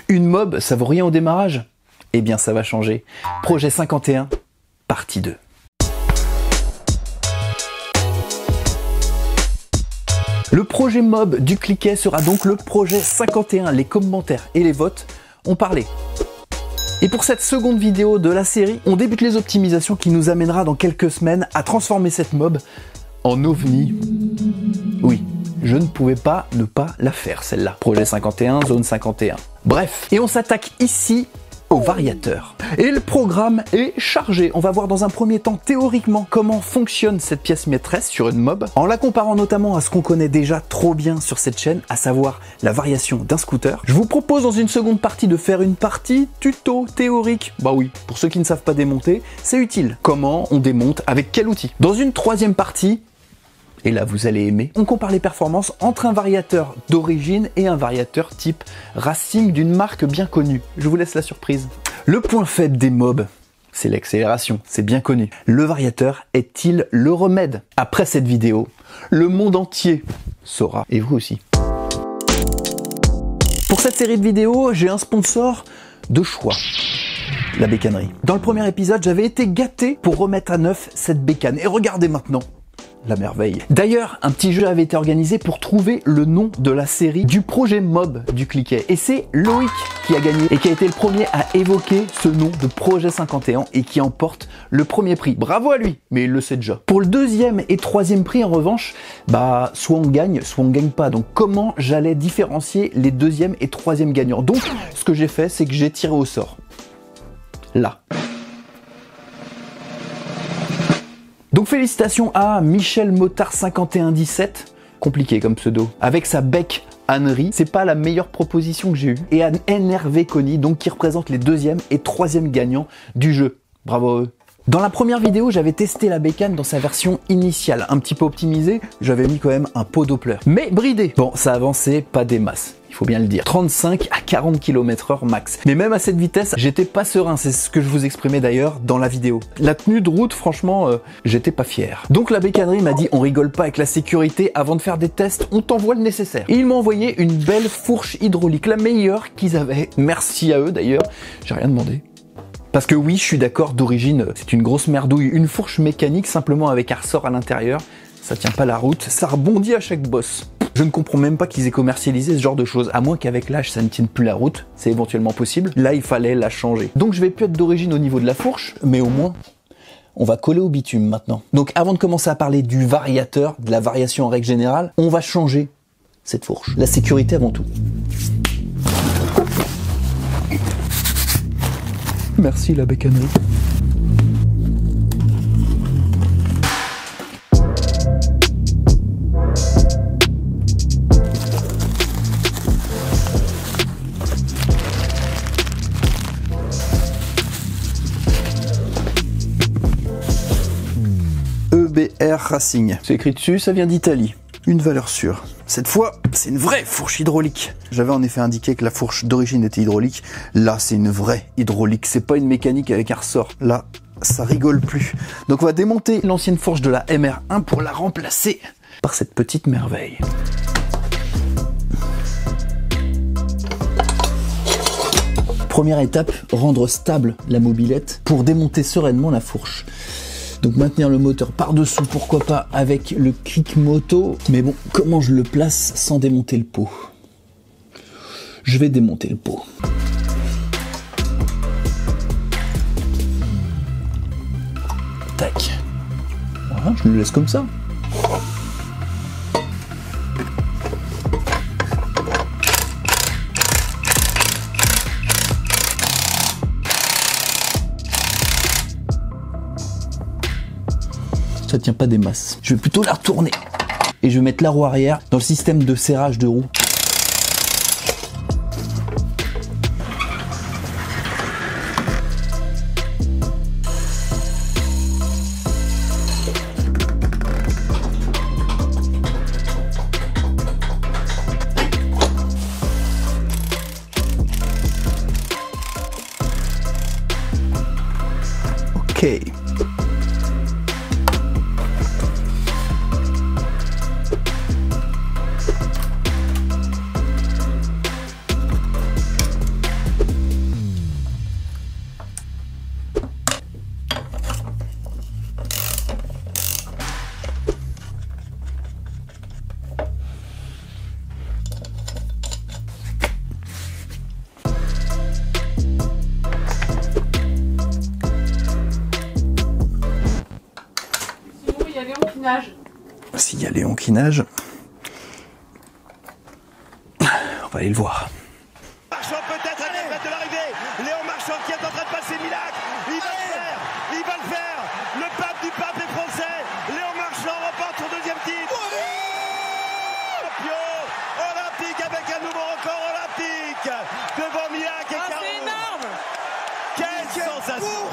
Une mob, ça vaut rien au démarrage? Eh bien ça va changer. Projet 51, partie 2. Le projet mob du cliquet sera donc le projet 51. Les commentaires et les votes ont parlé. Et pour cette seconde vidéo de la série, on débute les optimisations qui nous amènera dans quelques semaines à transformer cette mob en ovni. Oui, je ne pouvais pas ne pas la faire celle-là. Projet 51, zone 51. Bref, et on s'attaque ici au variateur. Et le programme est chargé. On va voir dans un premier temps théoriquement comment fonctionne cette pièce maîtresse sur une mob, en la comparant notamment à ce qu'on connaît déjà trop bien sur cette chaîne, à savoir la variation d'un scooter. Je vous propose dans une seconde partie de faire une partie tuto théorique. Bah oui, pour ceux qui ne savent pas démonter, c'est utile. Comment on démonte, avec quel outil. Dans une troisième partie, et là vous allez aimer, on compare les performances entre un variateur d'origine et un variateur type Racing d'une marque bien connue. Je vous laisse la surprise. Le point faible des mobs, c'est l'accélération, c'est bien connu. Le variateur est-il le remède? Après cette vidéo, le monde entier saura, et vous aussi. Pour cette série de vidéos, j'ai un sponsor de choix. La bécannerie. Dans le premier épisode, j'avais été gâté pour remettre à neuf cette bécane. Et regardez maintenant la merveille. D'ailleurs, un petit jeu avait été organisé pour trouver le nom de la série du projet mob du cliquet. Et c'est Loïc qui a gagné et qui a été le premier à évoquer ce nom de projet 51 et qui emporte le premier prix. Bravo à lui, mais il le sait déjà. Pour le deuxième et troisième prix, en revanche, bah, soit on gagne pas. Donc comment j'allais différencier les deuxième et troisième gagnants? Donc, ce que j'ai fait, c'est que j'ai tiré au sort. Là. Donc félicitations à Michel Motard 5117, compliqué comme pseudo, avec sa bec Annery, c'est pas la meilleure proposition que j'ai eue, et à NRV Conny, donc qui représente les deuxième et troisième gagnants du jeu. Bravo à eux. Dans la première vidéo, j'avais testé la bécane dans sa version initiale, un petit peu optimisée, j'avais mis quand même un pot Doppler, mais bridé. Bon, ça avançait pas des masses. Il faut bien le dire. 35 à 40 km/h max. Mais même à cette vitesse, j'étais pas serein. C'est ce que je vous exprimais d'ailleurs dans la vidéo. La tenue de route, franchement, j'étais pas fier. Donc la bécannerie m'a dit, on rigole pas avec la sécurité. Avant de faire des tests, on t'envoie le nécessaire. Et ils m'ont envoyé une belle fourche hydraulique, la meilleure qu'ils avaient. Merci à eux d'ailleurs. J'ai rien demandé. Parce que oui, je suis d'accord, d'origine, c'est une grosse merdouille. Une fourche mécanique simplement avec un ressort à l'intérieur, ça tient pas la route. Ça rebondit à chaque bosse. Je ne comprends même pas qu'ils aient commercialisé ce genre de choses, à moins qu'avec l'âge ça ne tienne plus la route, c'est éventuellement possible. Là il fallait la changer. Donc je vais plus être d'origine au niveau de la fourche, mais au moins on va coller au bitume maintenant. Donc avant de commencer à parler du variateur, de la variation en règle générale, on va changer cette fourche. La sécurité avant tout. Merci la bécannerie. EBR Racing. C'est écrit dessus, ça vient d'Italie. Une valeur sûre. Cette fois, c'est une vraie fourche hydraulique. J'avais en effet indiqué que la fourche d'origine était hydraulique. Là, c'est une vraie hydraulique. C'est pas une mécanique avec un ressort. Là, ça rigole plus. Donc on va démonter l'ancienne fourche de la MR1 pour la remplacer par cette petite merveille. Première étape, rendre stable la mobilette pour démonter sereinement la fourche. Donc maintenir le moteur par-dessous, pourquoi pas avec le clic moto. Mais bon, comment je le place sans démonter le pot? Je vais démonter le pot. Tac. Voilà, je le laisse comme ça. Ça tient pas des masses. Je vais plutôt la retourner. Et je vais mettre la roue arrière dans le système de serrage de roue. Ok. nage. S'il y a Léon qui nage, on va aller le voir. Marchand peut-être à 10 mètres de l'arrivée. Léon Marchand qui est en train de passer Milac. Il va le faire. Il va le faire. Le pape du pape est français. Léon Marchand remporte son deuxième titre. Champion olympique avec un nouveau record olympique devant Milac et Caro. C'est énorme. Quelle sensation.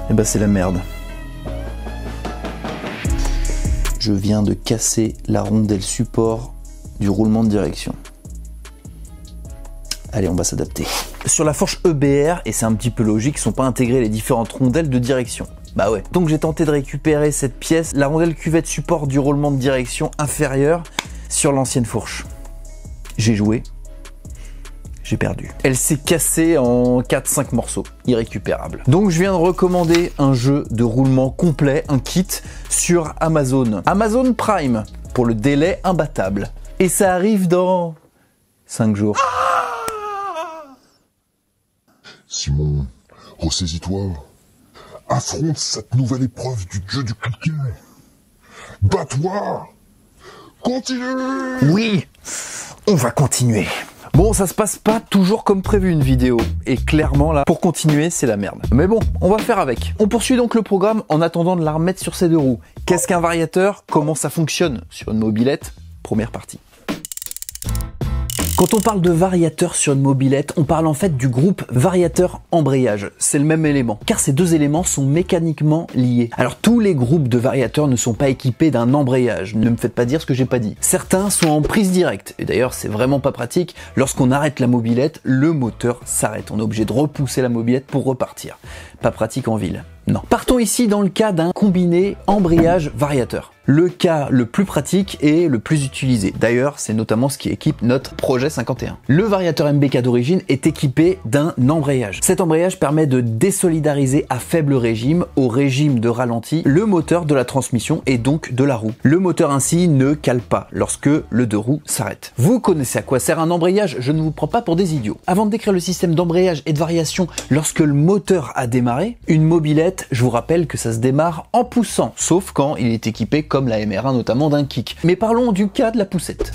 Eh ben c'est la merde. Je viens de casser la rondelle support du roulement de direction. Allez, on va s'adapter. Sur la fourche EBR, et c'est un petit peu logique, sont pas intégrées les différentes rondelles de direction. Bah ouais. Donc j'ai tenté de récupérer cette pièce, la rondelle cuvette support du roulement de direction inférieur sur l'ancienne fourche. J'ai joué. J'ai perdu. Elle s'est cassée en 4-5 morceaux, irrécupérables. Donc je viens de recommander un jeu de roulement complet, un kit, sur Amazon. Amazon Prime, pour le délai imbattable. Et ça arrive dans 5 jours. Simon, ressaisis-toi. Affronte cette nouvelle épreuve du jeu du cliquet. Bats-toi. Continue. Oui, on va continuer. Bon, ça se passe pas toujours comme prévu une vidéo. Et clairement là, pour continuer, c'est la merde. Mais bon, on va faire avec. On poursuit donc le programme en attendant de la remettre sur ses deux roues. Qu'est-ce qu'un variateur? Comment ça fonctionne sur une mobilette? Première partie. Quand on parle de variateur sur une mobilette, on parle en fait du groupe variateur-embrayage. C'est le même élément, car ces deux éléments sont mécaniquement liés. Alors tous les groupes de variateurs ne sont pas équipés d'un embrayage, ne me faites pas dire ce que j'ai pas dit. Certains sont en prise directe, et d'ailleurs c'est vraiment pas pratique. Lorsqu'on arrête la mobilette, le moteur s'arrête. On est obligé de repousser la mobilette pour repartir. Pas pratique en ville. Non. Partons ici dans le cas d'un combiné embrayage-variateur. Le cas le plus pratique et le plus utilisé. D'ailleurs, c'est notamment ce qui équipe notre projet 51. Le variateur MBK d'origine est équipé d'un embrayage. Cet embrayage permet de désolidariser à faible régime, au régime de ralenti, le moteur de la transmission et donc de la roue. Le moteur ainsi ne cale pas lorsque le deux roues s'arrête. Vous connaissez à quoi sert un embrayage, je ne vous prends pas pour des idiots. Avant de décrire le système d'embrayage et de variation lorsque le moteur a démarré, une mobilette, je vous rappelle que ça se démarre en poussant, sauf quand il est équipé comme la MR1 notamment d'un kick. Mais parlons du cas de la poussette.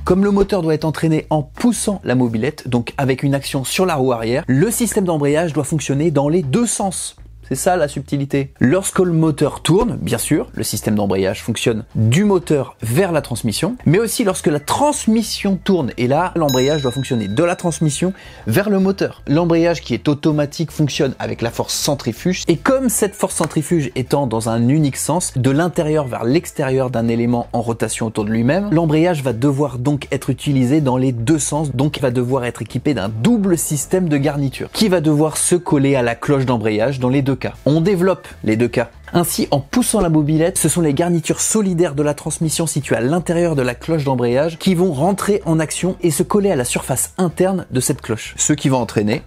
Comme le moteur doit être entraîné en poussant la mobilette, donc avec une action sur la roue arrière, le système d'embrayage doit fonctionner dans les deux sens. C'est ça la subtilité. Lorsque le moteur tourne, bien sûr, le système d'embrayage fonctionne du moteur vers la transmission, mais aussi lorsque la transmission tourne, et là, l'embrayage doit fonctionner de la transmission vers le moteur. L'embrayage qui est automatique fonctionne avec la force centrifuge, et comme cette force centrifuge étant dans un unique sens, de l'intérieur vers l'extérieur d'un élément en rotation autour de lui-même, l'embrayage va devoir donc être utilisé dans les deux sens, donc il va devoir être équipé d'un double système de garniture, qui va devoir se coller à la cloche d'embrayage dans les deux cas. On développe les deux cas. Ainsi, en poussant la mobilette, ce sont les garnitures solidaires de la transmission situées à l'intérieur de la cloche d'embrayage qui vont rentrer en action et se coller à la surface interne de cette cloche. Ce qui va entraîner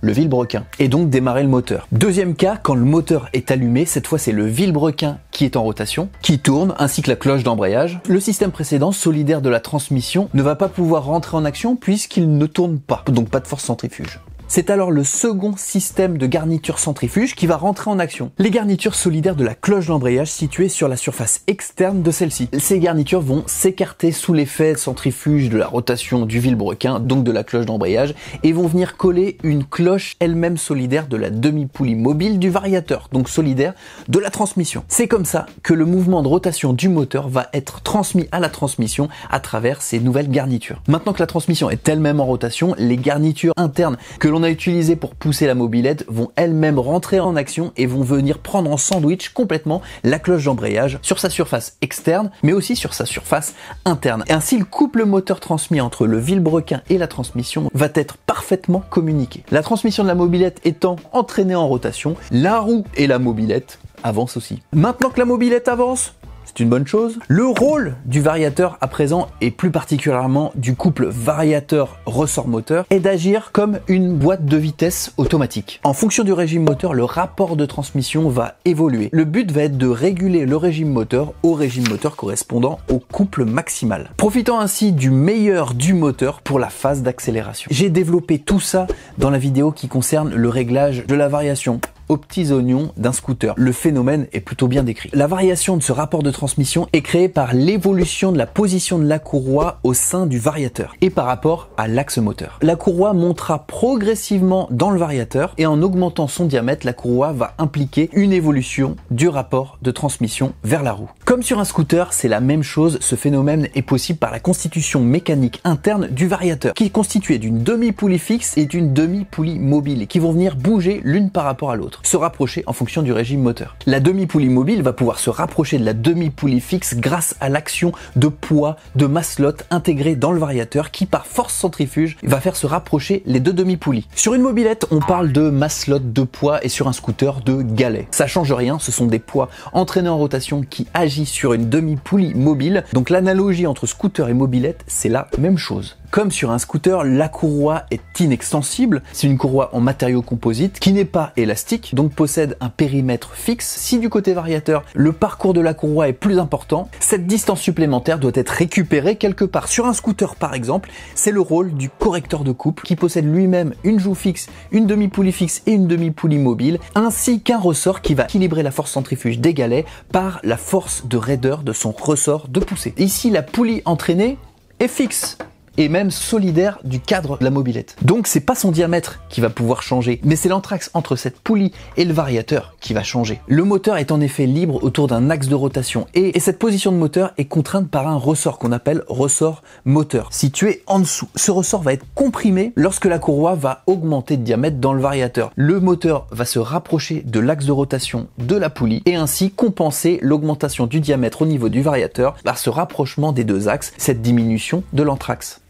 le vilebrequin, et donc démarrer le moteur. Deuxième cas, quand le moteur est allumé, cette fois c'est le vilebrequin qui est en rotation, qui tourne, ainsi que la cloche d'embrayage. Le système précédent, solidaire de la transmission, ne va pas pouvoir rentrer en action puisqu'il ne tourne pas, donc pas de force centrifuge. C'est alors le second système de garniture centrifuge qui va rentrer en action. Les garnitures solidaires de la cloche d'embrayage situées sur la surface externe de celle-ci. Ces garnitures vont s'écarter sous l'effet centrifuge de la rotation du vilebrequin, donc de la cloche d'embrayage, et vont venir coller une cloche elle-même solidaire de la demi-poulie mobile du variateur, donc solidaire de la transmission. C'est comme ça que le mouvement de rotation du moteur va être transmis à la transmission à travers ces nouvelles garnitures. Maintenant que la transmission est elle-même en rotation, les garnitures internes que l'on a utilisées pour pousser la mobilette vont elles-mêmes rentrer en action et vont venir prendre en sandwich complètement la cloche d'embrayage sur sa surface externe, mais aussi sur sa surface interne. Et ainsi, le couple moteur transmis entre le vilebrequin et la transmission va être parfaitement communiqué. La transmission de la mobilette étant entraînée en rotation, la roue et la mobilette avancent aussi. Maintenant que la mobilette avance, c'est une bonne chose. Le rôle du variateur à présent, et plus particulièrement du couple variateur-ressort moteur, est d'agir comme une boîte de vitesse automatique. En fonction du régime moteur, le rapport de transmission va évoluer. Le but va être de réguler le régime moteur au régime moteur correspondant au couple maximal, profitant ainsi du meilleur du moteur pour la phase d'accélération. J'ai développé tout ça dans la vidéo qui concerne le réglage de la variation aux petits oignons d'un scooter. Le phénomène est plutôt bien décrit. La variation de ce rapport de transmission est créée par l'évolution de la position de la courroie au sein du variateur et par rapport à l'axe moteur. La courroie montera progressivement dans le variateur et en augmentant son diamètre, la courroie va impliquer une évolution du rapport de transmission vers la roue. Comme sur un scooter, c'est la même chose. Ce phénomène est possible par la constitution mécanique interne du variateur qui est constituée d'une demi-poulie fixe et d'une demi-poulie mobile qui vont venir bouger l'une par rapport à l'autre, se rapprocher en fonction du régime moteur. La demi-poulie mobile va pouvoir se rapprocher de la demi-poulie fixe grâce à l'action de poids de masselotte intégrée dans le variateur qui, par force centrifuge, va faire se rapprocher les deux demi-poulies. Sur une mobilette, on parle de masselotte de poids et sur un scooter de galets. Ça change rien, ce sont des poids entraînés en rotation qui agissent sur une demi-poulie mobile. Donc l'analogie entre scooter et mobilette, c'est la même chose. Comme sur un scooter, la courroie est inextensible. C'est une courroie en matériaux composites qui n'est pas élastique, donc possède un périmètre fixe. Si du côté variateur, le parcours de la courroie est plus important, cette distance supplémentaire doit être récupérée quelque part. Sur un scooter par exemple, c'est le rôle du correcteur de couple qui possède lui-même une joue fixe, une demi-poulie fixe et une demi-poulie mobile, ainsi qu'un ressort qui va équilibrer la force centrifuge des galets par la force de raideur de son ressort de poussée. Ici, la poulie entraînée est fixe et même solidaire du cadre de la mobilette. Donc c'est pas son diamètre qui va pouvoir changer, mais c'est l'entraxe entre cette poulie et le variateur qui va changer. Le moteur est en effet libre autour d'un axe de rotation et cette position de moteur est contrainte par un ressort qu'on appelle ressort moteur, situé en dessous. Ce ressort va être comprimé lorsque la courroie va augmenter de diamètre dans le variateur. Le moteur va se rapprocher de l'axe de rotation de la poulie et ainsi compenser l'augmentation du diamètre au niveau du variateur par ce rapprochement des deux axes, cette diminution de l'entraxe.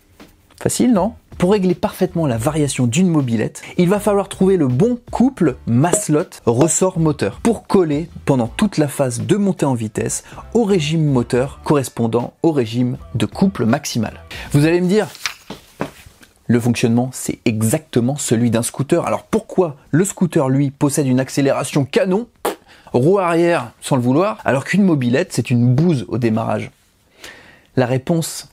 Facile, non? Pour régler parfaitement la variation d'une mobilette, il va falloir trouver le bon couple masselotte ressort moteur pour coller pendant toute la phase de montée en vitesse au régime moteur correspondant au régime de couple maximal. Vous allez me dire, le fonctionnement, c'est exactement celui d'un scooter. Alors pourquoi le scooter, lui, possède une accélération canon, roue arrière sans le vouloir, alors qu'une mobilette, c'est une bouse au démarrage? La réponse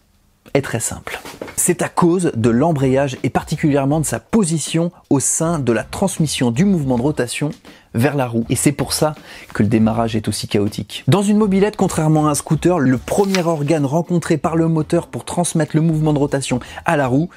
est très simple. C'est à cause de l'embrayage et particulièrement de sa position au sein de la transmission du mouvement de rotation vers la roue. Et c'est pour ça que le démarrage est aussi chaotique. Dans une mobilette, contrairement à un scooter, le premier organe rencontré par le moteur pour transmettre le mouvement de rotation à la roue,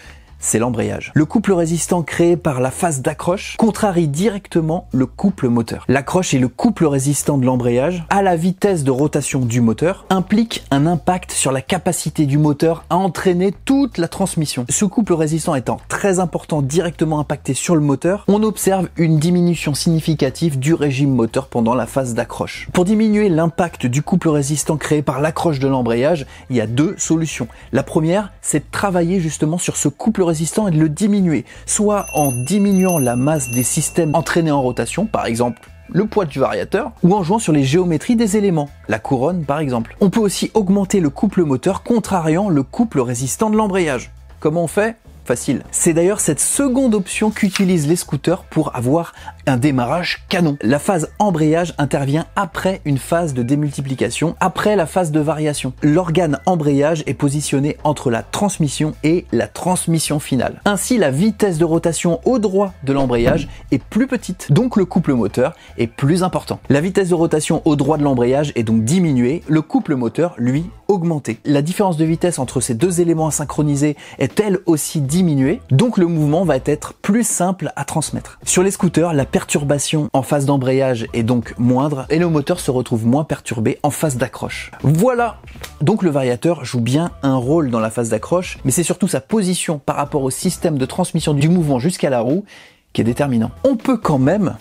c'est l'embrayage. Le couple résistant créé par la phase d'accroche contrarie directement le couple moteur. L'accroche et le couple résistant de l'embrayage à la vitesse de rotation du moteur implique un impact sur la capacité du moteur à entraîner toute la transmission. Ce couple résistant étant très important, directement impacté sur le moteur, on observe une diminution significative du régime moteur pendant la phase d'accroche. Pour diminuer l'impact du couple résistant créé par l'accroche de l'embrayage, il y a deux solutions. La première, c'est de travailler justement sur ce couple résistant et de le diminuer, soit en diminuant la masse des systèmes entraînés en rotation, par exemple le poids du variateur, ou en jouant sur les géométries des éléments, la couronne par exemple. On peut aussi augmenter le couple moteur contrariant le couple résistant de l'embrayage. Comment on fait? facile. C'est d'ailleurs cette seconde option qu'utilisent les scooters pour avoir un démarrage canon. La phase embrayage intervient après une phase de démultiplication, après la phase de variation. L'organe embrayage est positionné entre la transmission et la transmission finale. Ainsi, la vitesse de rotation au droit de l'embrayage est plus petite, donc le couple moteur est plus important. La vitesse de rotation au droit de l'embrayage est donc diminuée, le couple moteur, lui, augmenté. La différence de vitesse entre ces deux éléments à synchroniser est elle aussi diminuée, donc le mouvement va être plus simple à transmettre. Sur les scooters, la perturbation en phase d'embrayage est donc moindre et le moteur se retrouve moins perturbé en phase d'accroche. Voilà, donc le variateur joue bien un rôle dans la phase d'accroche, mais c'est surtout sa position par rapport au système de transmission du mouvement jusqu'à la roue qui est déterminant. On peut quand même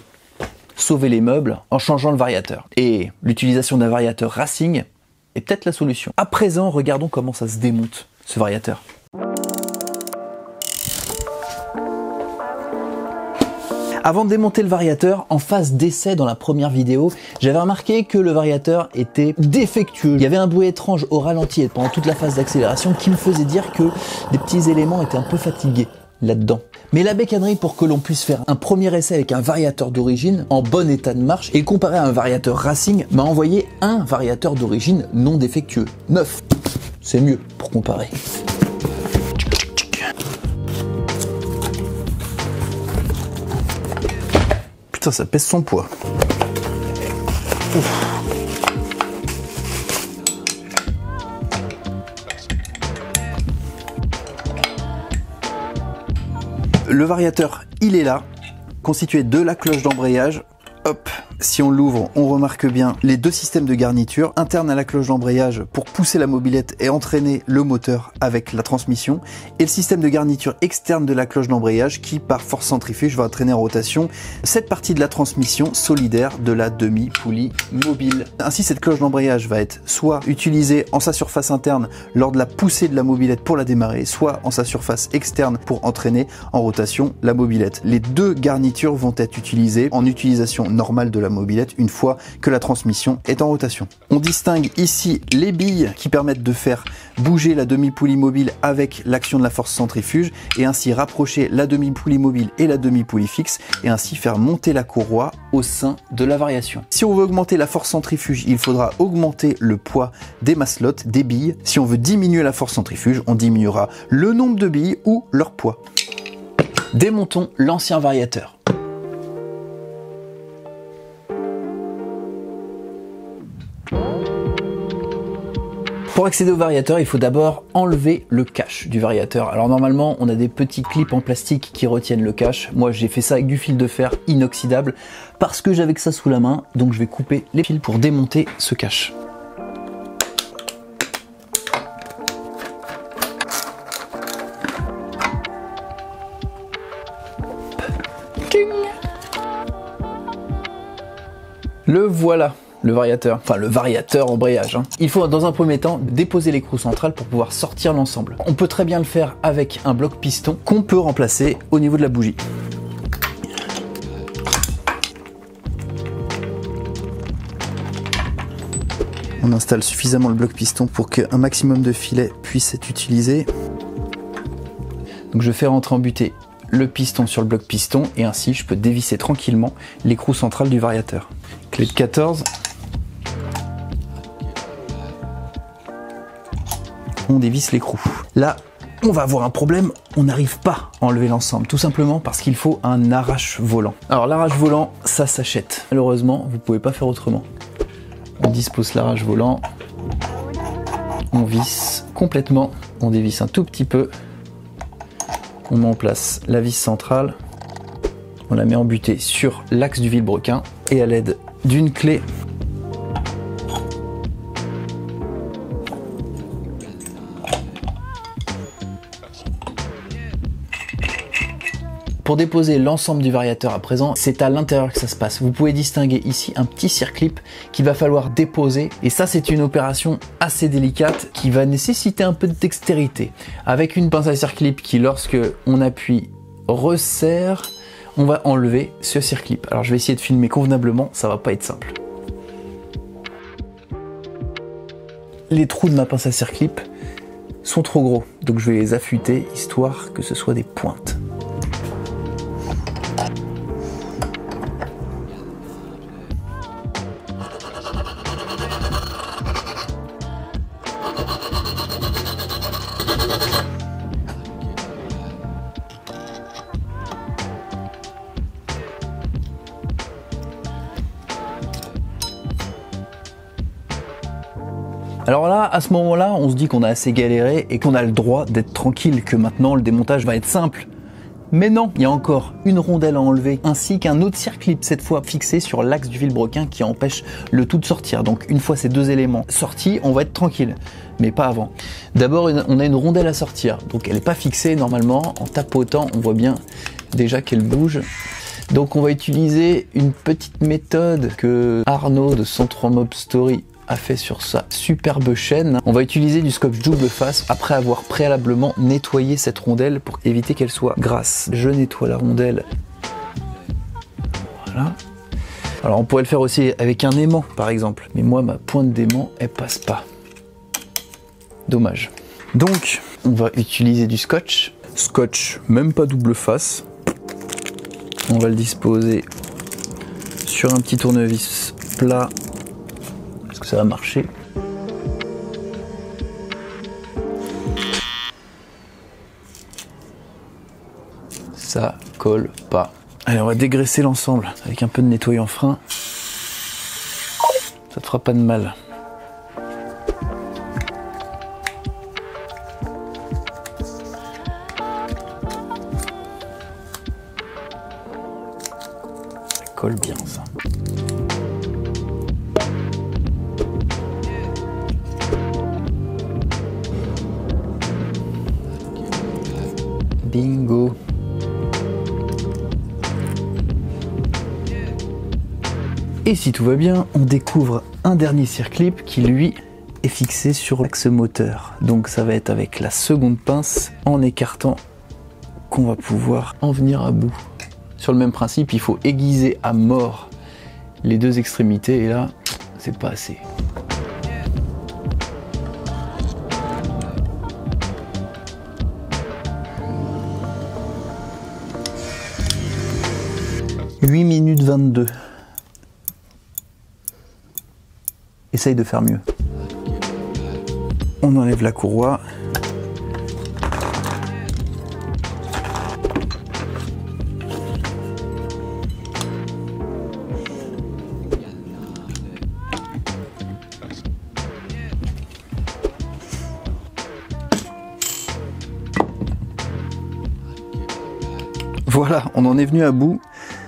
sauver les meubles en changeant le variateur. Et l'utilisation d'un variateur racing est peut-être la solution. À présent, regardons comment ça se démonte, ce variateur. Avant de démonter le variateur, en phase d'essai dans la première vidéo, j'avais remarqué que le variateur était défectueux. Il y avait un bruit étrange au ralenti et pendant toute la phase d'accélération qui me faisait dire que des petits éléments étaient un peu fatigués là-dedans. Mais la bécannerie, pour que l'on puisse faire un premier essai avec un variateur d'origine en bon état de marche et comparer à un variateur racing, m'a envoyé un variateur d'origine non défectueux, neuf. C'est mieux pour comparer. Putain, ça pèse son poids. Ouf. Le variateur, il est là, constitué de la cloche d'embrayage. Hop, si on l'ouvre, on remarque bien les deux systèmes de garniture internes à la cloche d'embrayage pour pousser la mobilette et entraîner le moteur avec la transmission, et le système de garniture externe de la cloche d'embrayage qui, par force centrifuge, va entraîner en rotation cette partie de la transmission solidaire de la demi-poulie mobile. Ainsi, cette cloche d'embrayage va être soit utilisée en sa surface interne lors de la poussée de la mobilette pour la démarrer, soit en sa surface externe pour entraîner en rotation la mobilette. Les deux garnitures vont être utilisées en utilisation normale de la mobilette une fois que la transmission est en rotation. On distingue ici les billes qui permettent de faire bouger la demi-poulie mobile avec l'action de la force centrifuge et ainsi rapprocher la demi-poulie mobile et la demi-poulie fixe et ainsi faire monter la courroie au sein de la variation. Si on veut augmenter la force centrifuge, il faudra augmenter le poids des maslottes, des billes. Si on veut diminuer la force centrifuge, on diminuera le nombre de billes ou leur poids. Démontons l'ancien variateur. Pour accéder au variateur, il faut d'abord enlever le cache du variateur. Alors normalement, on a des petits clips en plastique qui retiennent le cache. Moi, j'ai fait ça avec du fil de fer inoxydable parce que j'avais que ça sous la main. Donc je vais couper les fils pour démonter ce cache. Le voilà. Le variateur, enfin le variateur embrayage. Il faut dans un premier temps déposer l'écrou central pour pouvoir sortir l'ensemble. On peut très bien le faire avec un bloc piston qu'on peut remplacer au niveau de la bougie. On installe suffisamment le bloc piston pour qu'un maximum de filets puisse être utilisé. Donc je fais rentrer en butée le piston sur le bloc piston et ainsi je peux dévisser tranquillement l'écrou central du variateur. Clé de 14. On dévisse l'écrou. Là, on va avoir un problème, on n'arrive pas à enlever l'ensemble, tout simplement parce qu'il faut un arrache-volant. Alors l'arrache-volant, ça s'achète. Malheureusement, vous ne pouvez pas faire autrement. On dispose l'arrache-volant, on visse complètement, on dévisse un tout petit peu, on met en place la vis centrale, on la met en butée sur l'axe du vilebrequin et à l'aide d'une clé, pour déposer l'ensemble du variateur à présent, c'est à l'intérieur que ça se passe. Vous pouvez distinguer ici un petit circlip qu'il va falloir déposer. Et ça, c'est une opération assez délicate qui va nécessiter un peu de dextérité. Avec une pince à circlip qui, lorsque on appuie, resserre, on va enlever ce circlip. Alors je vais essayer de filmer convenablement, ça va pas être simple. Les trous de ma pince à circlip sont trop gros. Donc je vais les affûter, histoire que ce soit des pointes. Alors là, à ce moment-là, on se dit qu'on a assez galéré et qu'on a le droit d'être tranquille, que maintenant le démontage va être simple. Mais non, il y a encore une rondelle à enlever, ainsi qu'un autre circlip, cette fois fixé sur l'axe du vilebrequin qui empêche le tout de sortir. Donc une fois ces deux éléments sortis, on va être tranquille, mais pas avant. D'abord, on a une rondelle à sortir, donc elle n'est pas fixée normalement. En tapotant, on voit bien déjà qu'elle bouge. Donc on va utiliser une petite méthode que Arnaud de Central Mob Story a fait sur sa superbe chaîne. On va utiliser du scotch double face après avoir préalablement nettoyé cette rondelle pour éviter qu'elle soit grasse. Je nettoie la rondelle. Voilà. Alors on pourrait le faire aussi avec un aimant par exemple, mais moi ma pointe d'aimant elle passe pas. Dommage. Donc on va utiliser du scotch. Scotch, même pas double face. On va le disposer sur un petit tournevis plat. Que ça va marcher. Ça colle pas. Allez, on va dégraisser l'ensemble avec un peu de nettoyant frein. Ça te fera pas de mal. Ça colle bien ça. Bingo. Et si tout va bien, on découvre un dernier circlip qui lui est fixé sur l'axe moteur. Donc ça va être avec la seconde pince en écartant qu'on va pouvoir en venir à bout. Sur le même principe, il faut aiguiser à mort les deux extrémités et là, c'est pas assez. « 8 minutes 22. Essaye de faire mieux. On enlève la courroie. Voilà, on en est venu à bout.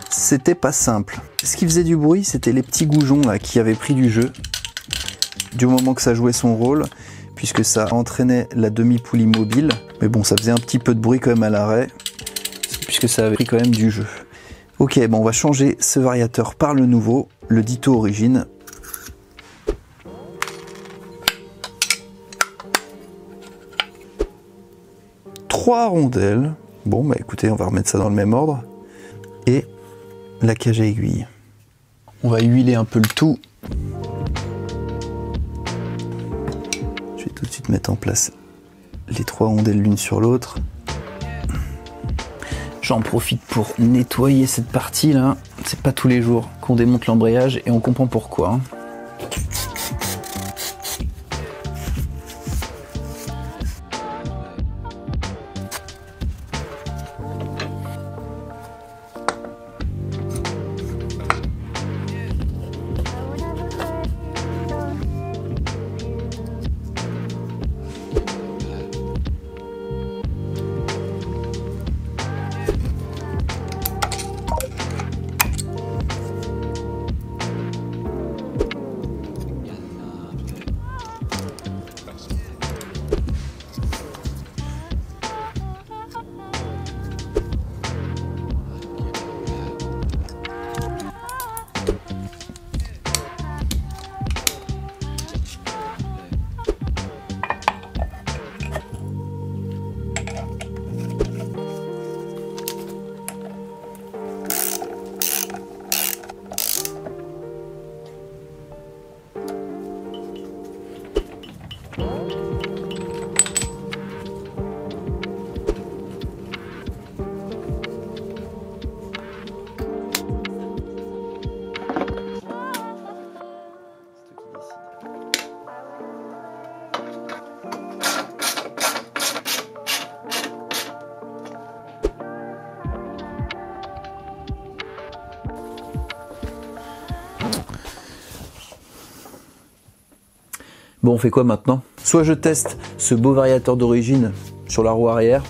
C'était pas simple. Ce qui faisait du bruit, c'était les petits goujons là qui avaient pris du jeu. Du moment que ça jouait son rôle, puisque ça entraînait la demi-poulie mobile. Mais bon, ça faisait un petit peu de bruit quand même à l'arrêt, puisque ça avait pris quand même du jeu. Ok, bon, on va changer ce variateur par le nouveau, le Ditto Origine. Trois rondelles. Bon, bah écoutez, on va remettre ça dans le même ordre. Et la cage à aiguille. On va huiler un peu le tout. Je vais tout de suite mettre en place les trois rondelles l'une sur l'autre. J'en profite pour nettoyer cette partie là. C'est pas tous les jours qu'on démonte l'embrayage et on comprend pourquoi. Bon, on fait quoi maintenant? Soit je teste ce beau variateur d'origine sur la roue arrière,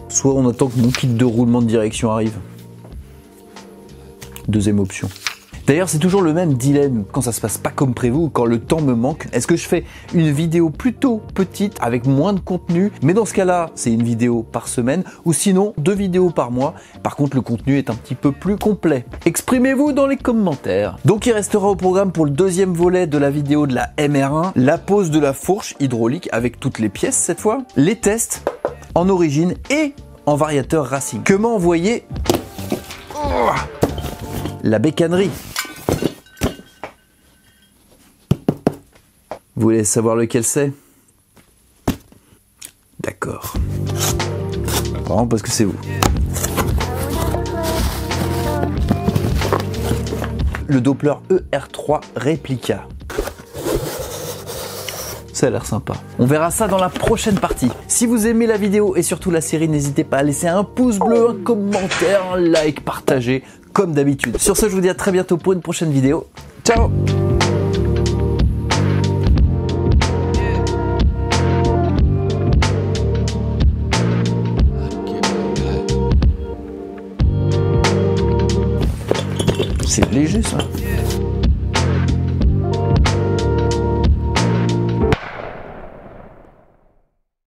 soit on attend que mon kit de roulement de direction arrive. Deuxième option. D'ailleurs, c'est toujours le même dilemme quand ça se passe pas comme prévu ou quand le temps me manque. Est-ce que je fais une vidéo plutôt petite avec moins de contenu, mais dans ce cas-là, c'est une vidéo par semaine, ou sinon 2 vidéos par mois. Par contre, le contenu est un petit peu plus complet. Exprimez-vous dans les commentaires. Donc, il restera au programme pour le deuxième volet de la vidéo de la MR1, la pose de la fourche hydraulique avec toutes les pièces cette fois, les tests en origine et en variateur racing. Que m'a envoyé la bécannerie. Vous voulez savoir lequel c'est? D'accord. Vraiment parce que c'est vous. Le Doppler ER3 Replica. Ça a l'air sympa. On verra ça dans la prochaine partie. Si vous aimez la vidéo et surtout la série, n'hésitez pas à laisser un pouce bleu, un commentaire, un like, partager, comme d'habitude. Sur ce, je vous dis à très bientôt pour une prochaine vidéo. Ciao! C'est léger ça.